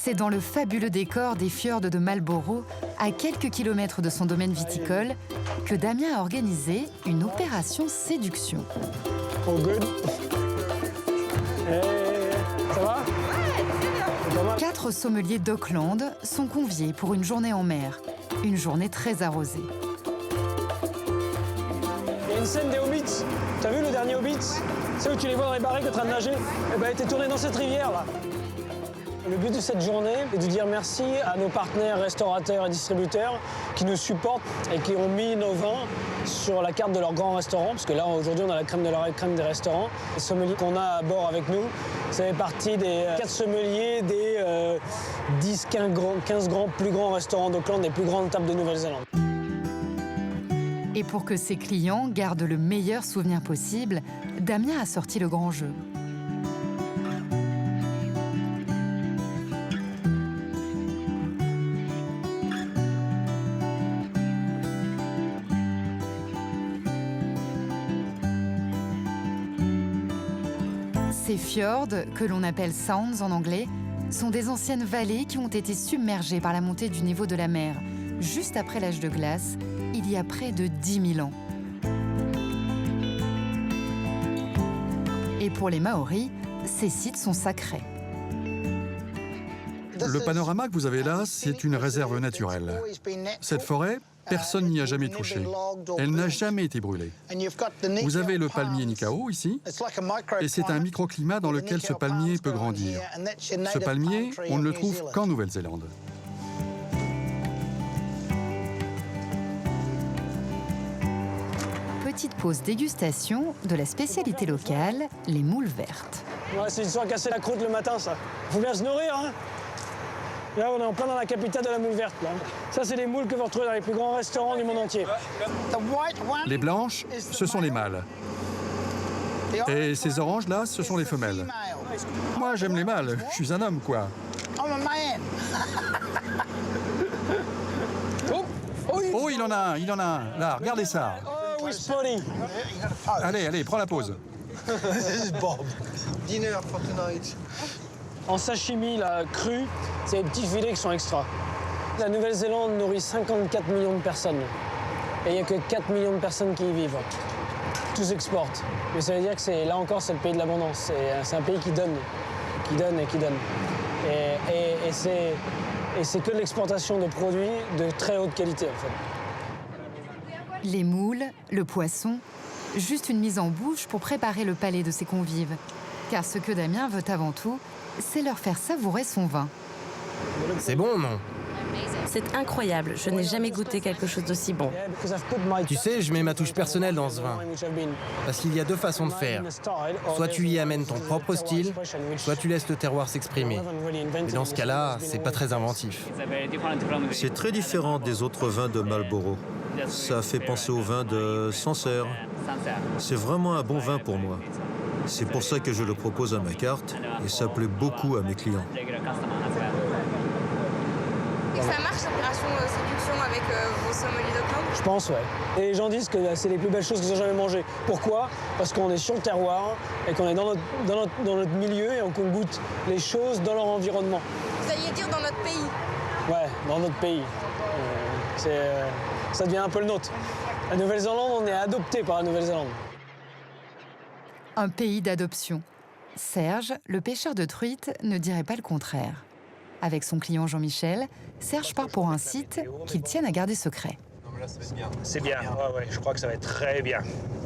C'est dans le fabuleux décor des fjords de Marlborough, à quelques kilomètres de son domaine viticole, que Damien a organisé une opération séduction. Oh good. Hey, ça va? Ouais, très bien. 4 sommeliers d'Auckland sont conviés pour une journée en mer, une journée très arrosée. Il y a une scène des Hobbits. T'as vu le dernier Hobbit? C'est où tu les vois dans les barriques en train de nager? Eh ben, elle était tournée dans cette rivière-là. Le but de cette journée est de dire merci à nos partenaires restaurateurs et distributeurs qui nous supportent et qui ont mis nos vins sur la carte de leurs grands restaurants. Parce que là, aujourd'hui, on a la crème de la crème des restaurants. Les sommeliers qu'on a à bord avec nous, ça fait partie des 4 sommeliers des 10-15 plus grands restaurants d'Auckland, des plus grandes tables de Nouvelle-Zélande. Et pour que ses clients gardent le meilleur souvenir possible, Damien a sorti le grand jeu. Ces fjords, que l'on appelle sounds en anglais, sont des anciennes vallées qui ont été submergées par la montée du niveau de la mer, juste après l'âge de glace, il y a près de 10 000 ans. Et pour les Maoris, ces sites sont sacrés. Le panorama que vous avez là, c'est une réserve naturelle. Cette forêt, personne n'y a jamais touché. Elle n'a jamais été brûlée. Vous avez le palmier Nikao ici, et c'est un microclimat dans lequel ce palmier peut grandir. Ce palmier, on ne le trouve qu'en Nouvelle-Zélande. Petite pause dégustation de la spécialité locale, les moules vertes. Ouais, c'est histoire de casser la croûte le matin, ça. Faut bien se nourrir, hein. Là, on est en plein dans la capitale de la moule verte, là. Ça, c'est les moules que vous retrouvez dans les plus grands restaurants du monde entier. Les blanches, ce sont les mâles. Et ces oranges-là, ce sont les femelles. Moi, j'aime les mâles. Je suis un homme, quoi. Oh, il en a un, il en a un. Là, regardez ça. Oh, oui, spotty. Allez, allez, prends la pause. This is Bob. Dinner for tonight. En sashimi, là, cru, c'est les petits filets qui sont extra. La Nouvelle-Zélande nourrit 54 millions de personnes. Et il n'y a que 4 millions de personnes qui y vivent. Tous exportent. Mais ça veut dire que là encore, c'est le pays de l'abondance. C'est un pays qui donne et qui donne. Et c'est que de l'exportation de produits de très haute qualité, en fait. Les moules, le poisson, juste une mise en bouche pour préparer le palais de ses convives. Car ce que Damien veut avant tout, c'est leur faire savourer son vin. C'est bon, non? C'est incroyable, je n'ai jamais goûté quelque chose d'aussi bon. Tu sais, je mets ma touche personnelle dans ce vin. Parce qu'il y a 2 façons de faire. Soit tu y amènes ton propre style, soit tu laisses le terroir s'exprimer. Mais dans ce cas-là, c'est pas très inventif. C'est très différent des autres vins de Marlborough. Ça fait penser au vin de Sancerre. C'est vraiment un bon vin pour moi. C'est pour ça que je le propose à ma carte et ça plaît beaucoup à mes clients. Et ça marche l'opération séduction avec vos sommeliers d'Auckland? Je pense, ouais. Et les gens disent que c'est les plus belles choses qu'ils ont jamais mangées. Pourquoi? Parce qu'on est sur le terroir et qu'on est dans notre milieu et qu'on goûte les choses dans leur environnement. Vous alliez dire dans notre pays? Ouais, dans notre pays. Ça devient un peu le nôtre. La Nouvelle-Zélande, on est adopté par la Nouvelle-Zélande. Un pays d'adoption. Serge, le pêcheur de truites, ne dirait pas le contraire. Avec son client Jean-Michel, Serge part pour un site qu'ils tiennent à garder secret. C'est bien, ouais, je crois que ça va être très bien.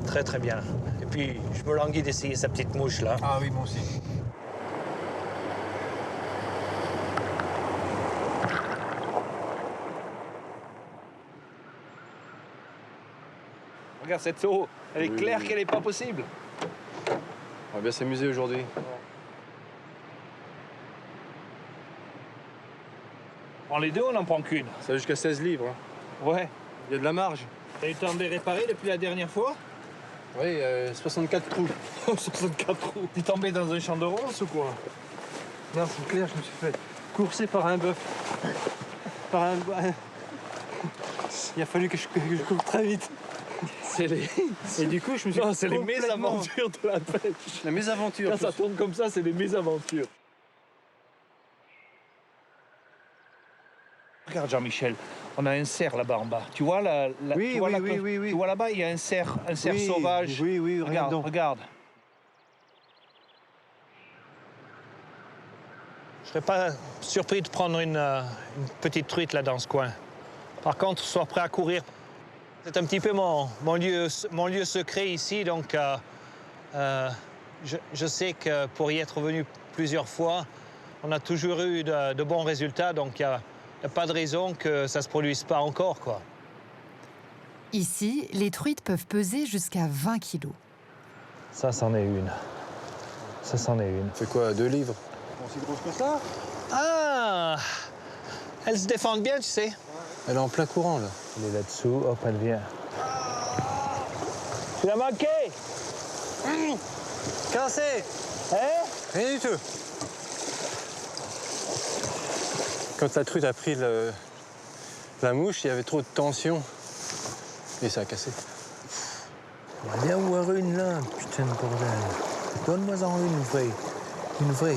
Très, très bien. Et puis, je me languis d'essayer sa petite mouche, là. Ah oui, moi aussi. Regarde cette eau, elle est claire qu'elle n'est pas possible. On va bien s'amuser aujourd'hui. En les deux, on n'en prend qu'une. Ça va jusqu'à 16 livres. Hein. Ouais. Il y a de la marge. T'as eu le temps de les réparer depuis la dernière fois? Oui, 64 trous. 64 trous. T'es tombé dans un champ de ronces ou quoi? Non, c'est clair, je me suis fait courser par un bœuf. Par un... Il a fallu que je cours très vite. Et du coup, je me suis... Non, c'est les mésaventures de la pêche. La mésaventure. Quand ça tourne comme ça, c'est des mésaventures. Regarde Jean-Michel, on a un cerf là-bas en bas. Tu vois Oui, tu vois oui. Tu vois là-bas, il y a un cerf sauvage. Oui, regarde. Je serais pas surpris de prendre une petite truite là dans ce coin. Par contre, sois prêt à courir. C'est un petit peu mon lieu secret ici, donc je sais que pour y être venu plusieurs fois, on a toujours eu de bons résultats, donc il n'y a pas de raison que ça ne se produise pas encore, quoi. Ici, les truites peuvent peser jusqu'à 20 kilos. Ça, c'en est une. C'est quoi, 2 livres? Aussi grosse que ça? Ah! Elles se défendent bien, tu sais. Elle est en plein courant, là. Elle est là-dessous, hop, elle vient. Tu l'as manqué! Cassé! Hein? Rien du tout. Quand la truite a pris la mouche, il y avait trop de tension. Et ça a cassé. On va bien voir une là, putain de bordel. Donne-moi-en une vraie,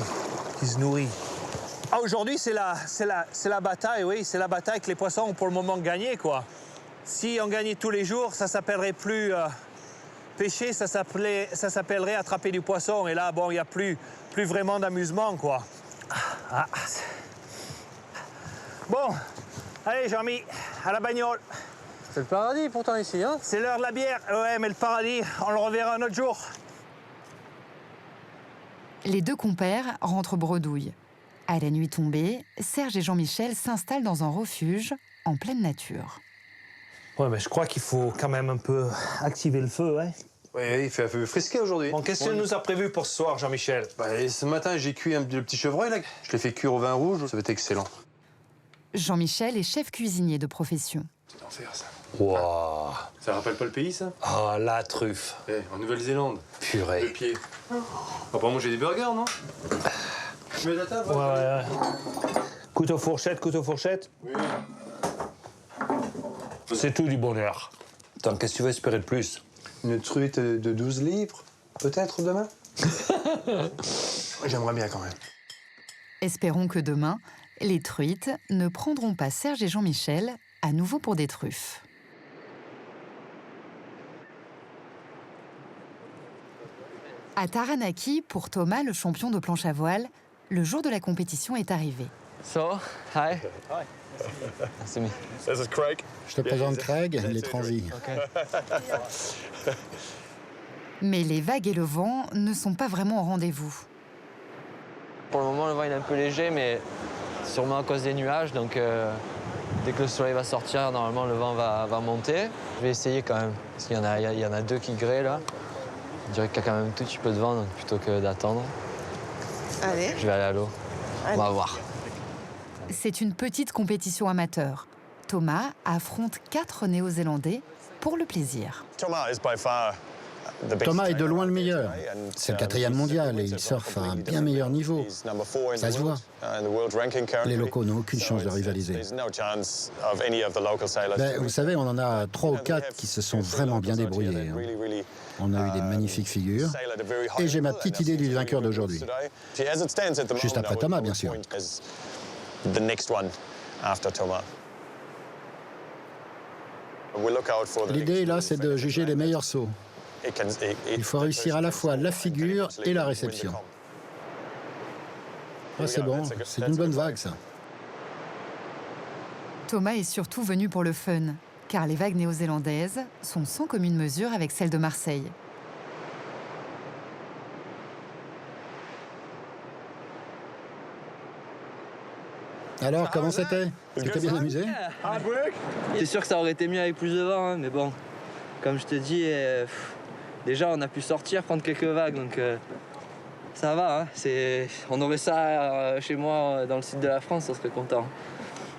qui se nourrit. Ah, aujourd'hui, c'est la bataille, oui. C'est la bataille que les poissons ont pour le moment gagné, quoi. Si on gagnait tous les jours, ça s'appellerait plus pêcher, ça s'appellerait attraper du poisson. Et là, bon, il n'y a plus vraiment d'amusement, quoi. Ah. Bon, allez, Jean-Mi, à la bagnole. C'est le paradis pourtant ici, hein? C'est l'heure de la bière. Ouais, mais le paradis, on le reverra un autre jour. Les deux compères rentrent bredouille. À la nuit tombée, Serge et Jean-Michel s'installent dans un refuge en pleine nature. Ouais, mais je crois qu'il faut quand même un peu activer le feu, hein. Oui, il fait un peu frisqué aujourd'hui. Bon, qu'est-ce que tu nous as prévu pour ce soir, Jean-Michel? Ce matin, j'ai cuit le petit chevreuil, là. Je l'ai fait cuire au vin rouge, ça va être excellent. Jean-Michel est chef cuisinier de profession. C'est d'enfer, ça. Waouh! Ça rappelle pas le pays, ça? Ah, la truffe. En Nouvelle-Zélande. Purée. Le pied. On va pas manger des burgers, non? Je mets la table. Ouais. Couteau fourchette. Oui. C'est tout du bonheur. Attends, qu'est-ce que tu veux espérer de plus? Une truite de 12 livres, peut-être demain? J'aimerais bien quand même. Espérons que demain, les truites ne prendront pas Serge et Jean-Michel à nouveau pour des truffes. À Taranaki, pour Thomas, le champion de planche à voile, le jour de la compétition est arrivé. So, hi. That's me. This is Craig. Je te présente Craig, il est transi. Mais les vagues et le vent ne sont pas vraiment au rendez-vous. Pour le moment, le vent est un peu léger, mais sûrement à cause des nuages. Donc, dès que le soleil va sortir, normalement, le vent va monter. Je vais essayer quand même, parce qu'il y en a deux qui gréent, là. Je dirais qu'il y a quand même un tout petit peu de vent, donc plutôt que d'attendre. Allez. Je vais aller à l'eau. On va voir. C'est une petite compétition amateur. Thomas affronte 4 Néo-Zélandais pour le plaisir. Thomas est de loin le meilleur. C'est le 4e mondial et il surfe à un bien meilleur niveau. Ça se voit. Les locaux n'ont aucune chance de rivaliser. Vous savez, on en a 3 ou 4 qui se sont vraiment bien débrouillés. On a eu des magnifiques figures. Et j'ai ma petite idée du vainqueur d'aujourd'hui. Juste après Thomas, bien sûr. L'idée, là, c'est de juger les meilleurs sauts. Il faut réussir à la fois la figure et la réception. Ah, c'est bon, c'est une bonne vague, ça. Thomas est surtout venu pour le fun, car les vagues néo-zélandaises sont sans commune mesure avec celles de Marseille. Alors, comment c'était? Tu t'es bien amusé? C'est sûr que ça aurait été mieux avec plus de vent, hein, mais bon, comme je te dis, déjà on a pu sortir, prendre quelques vagues, donc ça va. Hein, on aurait ça chez moi dans le sud de la France, on serait content.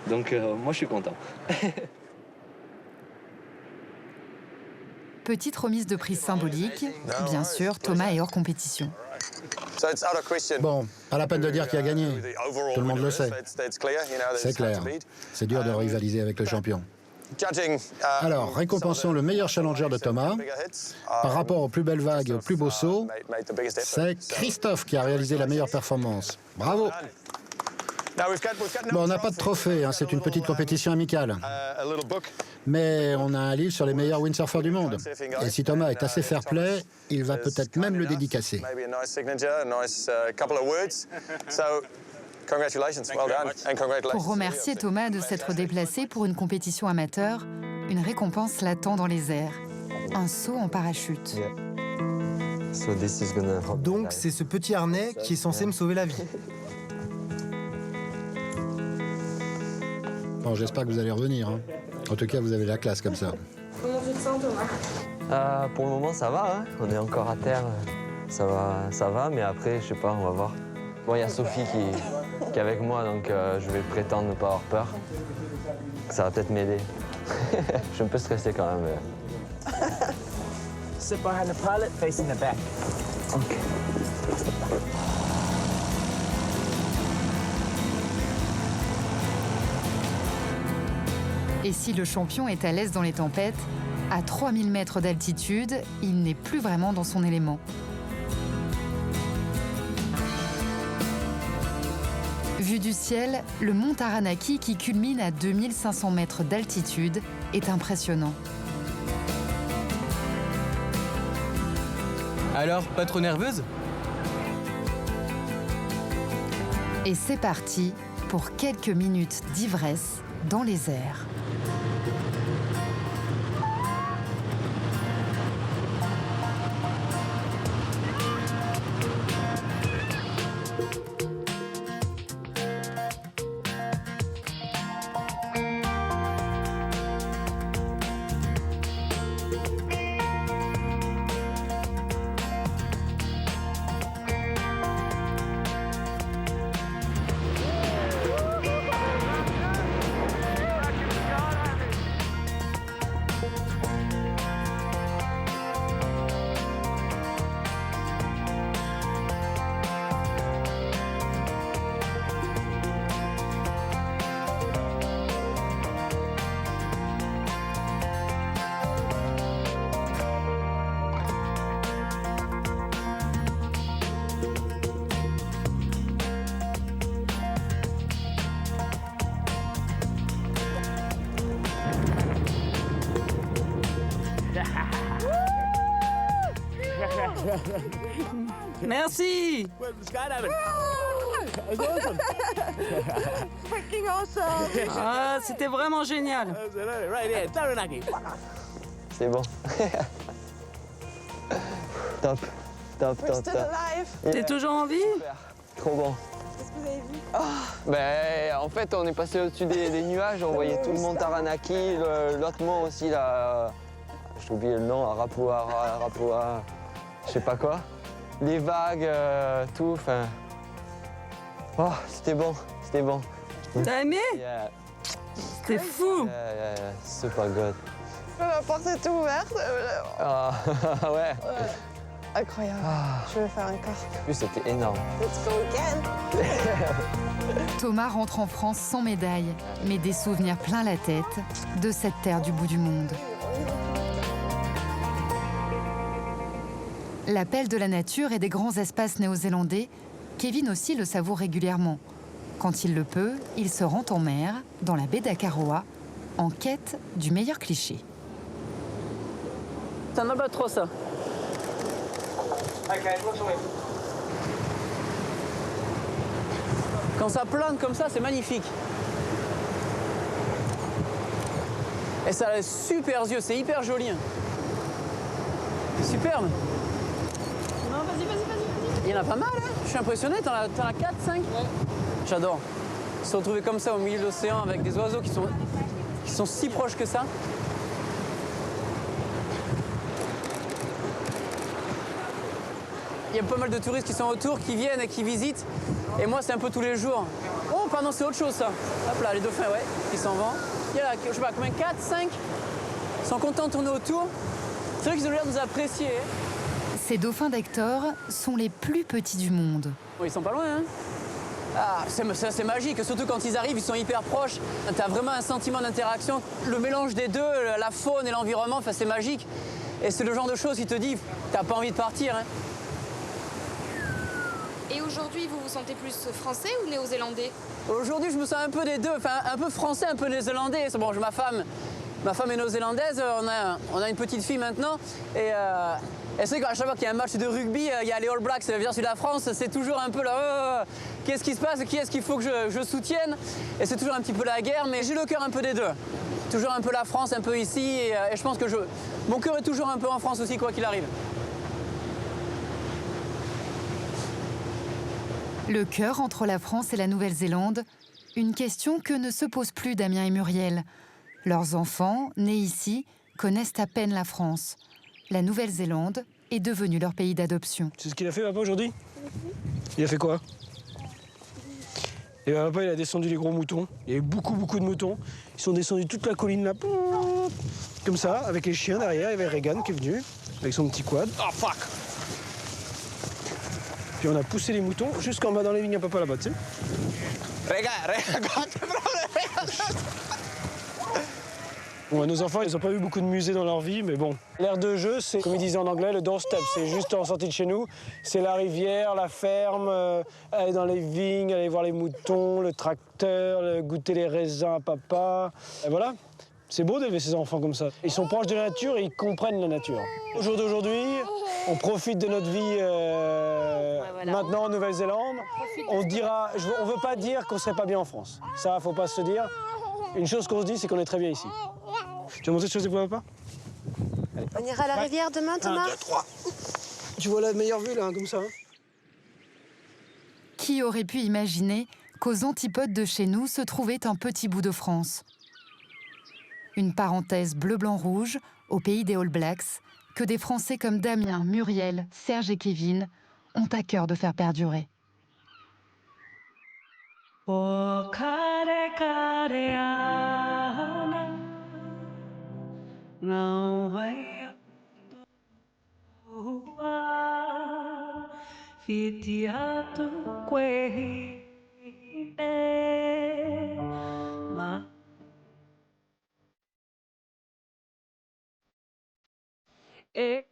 Donc moi je suis content. Petite remise de prix symbolique, bien sûr, Thomas est hors compétition. Bon, pas la peine de dire qui a gagné. Tout le monde le sait. C'est clair. C'est dur de rivaliser avec le champion. Alors, récompensons le meilleur challenger de Thomas. Par rapport aux plus belles vagues et aux plus beaux sauts, c'est Christophe qui a réalisé la meilleure performance. Bravo! Bon, on n'a pas de trophée, hein, c'est une petite compétition amicale. Mais on a un livre sur les meilleurs windsurfers du monde. Et si Thomas est assez fair-play, il va peut-être même le dédicacer. Pour remercier Thomas de s'être déplacé pour une compétition amateur, une récompense l'attend dans les airs. Un saut en parachute. Donc c'est ce petit harnais qui est censé me sauver la vie. Bon, j'espère que vous allez revenir. Hein. En tout cas, vous avez la classe comme ça. Comment tu te sens, Thomas? Pour le moment, ça va. Hein. On est encore à terre. Ça va, mais après, je sais pas, on va voir. Bon, il y a Sophie qui est avec moi, donc je vais prétendre ne pas avoir peur. Ça va peut-être m'aider. Je suis un peu stressé quand même. Mais... Sit behind the pilot, facing the back. OK. Et si le champion est à l'aise dans les tempêtes, à 3000 mètres d'altitude, il n'est plus vraiment dans son élément. Vu du ciel, le mont Taranaki, qui culmine à 2500 mètres d'altitude, est impressionnant. Alors, pas trop nerveuse? Et c'est parti pour quelques minutes d'ivresse dans les airs. Merci. Ah, c'était vraiment génial. C'est bon. Top. T'es toujours en vie? Trop bon. Qu'est-ce que vous avez vu? Ben, en fait, on est passé au-dessus des nuages, on voyait tout le mont Taranaki, l'autre mont aussi, là. J'ai oublié le nom, Arapua'a, je sais pas quoi. Les vagues, tout, enfin. Oh, c'était bon. T'as aimé? Yeah. C'était fou. Super good. La porte est ouverte. Ah, ouais. Incroyable. Je vais faire un quart. En plus, c'était énorme. Let's go again. Thomas rentre en France sans médaille, mais des souvenirs plein la tête de cette terre du bout du monde. L'appel de la nature et des grands espaces néo-zélandais, Kevin aussi le savoure régulièrement. Quand il le peut, il se rend en mer, dans la baie d'Akaroa, en quête du meilleur cliché. C'est un albatros, ça. Quand ça plane comme ça, c'est magnifique. Et ça a super yeux, c'est hyper joli. Superbe. Non, vas-y. Il y en a pas mal, hein. Je suis impressionné, t'en as 4, 5 ? Ouais. J'adore. Se retrouver comme ça au milieu de l'océan avec des oiseaux qui sont si proches que ça. Il y a pas mal de touristes qui sont autour, qui viennent et qui visitent. Et moi, c'est un peu tous les jours. Oh, pardon, c'est autre chose, ça. Hop là, les dauphins, ouais, qui s'en vont. Il y a là, je sais pas, combien, 4, 5 ? Ils sont contents de tourner autour. C'est vrai qu'ils ont l'air de nous apprécier. Ces dauphins d'Hector sont les plus petits du monde. Ils sont pas loin, hein. Ah, c'est magique, surtout quand ils arrivent, ils sont hyper proches. T'as vraiment un sentiment d'interaction. Le mélange des deux, la faune et l'environnement, enfin, c'est magique. Et c'est le genre de choses qui te dit, t'as pas envie de partir, hein. Et aujourd'hui, vous vous sentez plus français ou néo-zélandais? Aujourd'hui, je me sens un peu des deux, enfin un peu français, un peu néo-zélandais. Bon, ma femme est néo-zélandaise, on a une petite fille maintenant. Et c'est qu'à chaque fois qu'il y a un match de rugby, il y a les All Blacks versus la France, c'est toujours un peu là, qu'est-ce qui se passe, qui est-ce qu'il faut que je soutienne? Et c'est toujours un petit peu la guerre, mais j'ai le cœur un peu des deux. Toujours un peu la France, un peu ici, et je pense que mon cœur est toujours un peu en France aussi, quoi qu'il arrive. Le cœur entre la France et la Nouvelle-Zélande, une question que ne se posent plus Damien et Muriel. Leurs enfants, nés ici, connaissent à peine la France. La Nouvelle-Zélande est devenue leur pays d'adoption. C'est ce qu'il a fait, papa, aujourd'hui? Il a fait quoi? Et ben, papa, il a descendu les gros moutons. Il y avait beaucoup de moutons. Ils sont descendus toute la colline, là. Comme ça, avec les chiens derrière. Il y avait Regan qui est venu, avec son petit quad. Oh, fuck! Puis on a poussé les moutons jusqu'en bas dans les vignes à papa, là-bas, tu sais. Bon, nos enfants, ils n'ont pas eu beaucoup de musées dans leur vie, mais bon. L'aire de jeu, c'est, comme ils disaient en anglais, le doorstep. C'est juste en sortie de chez nous. C'est la rivière, la ferme, aller dans les vignes, aller voir les moutons, le tracteur, goûter les raisins à papa. Et voilà. C'est beau d'élever ses enfants comme ça. Ils sont proches de la nature et ils comprennent la nature. Au jour d'aujourd'hui, on profite de notre vie maintenant en Nouvelle-Zélande. On dira, on veut pas dire qu'on serait pas bien en France. Ça, faut pas se dire. Une chose qu'on se dit, c'est qu'on est très bien ici. Tu vas monter chose pour papa? Allez. On ira à la rivière demain, Thomas? 1, 2, 3. Tu vois la meilleure vue, là, comme ça. Qui aurait pu imaginer qu'aux antipodes de chez nous se trouvait un petit bout de France? Une parenthèse bleu-blanc-rouge au pays des All Blacks que des Français comme Damien, Muriel, Serge et Kevin ont à cœur de faire perdurer. E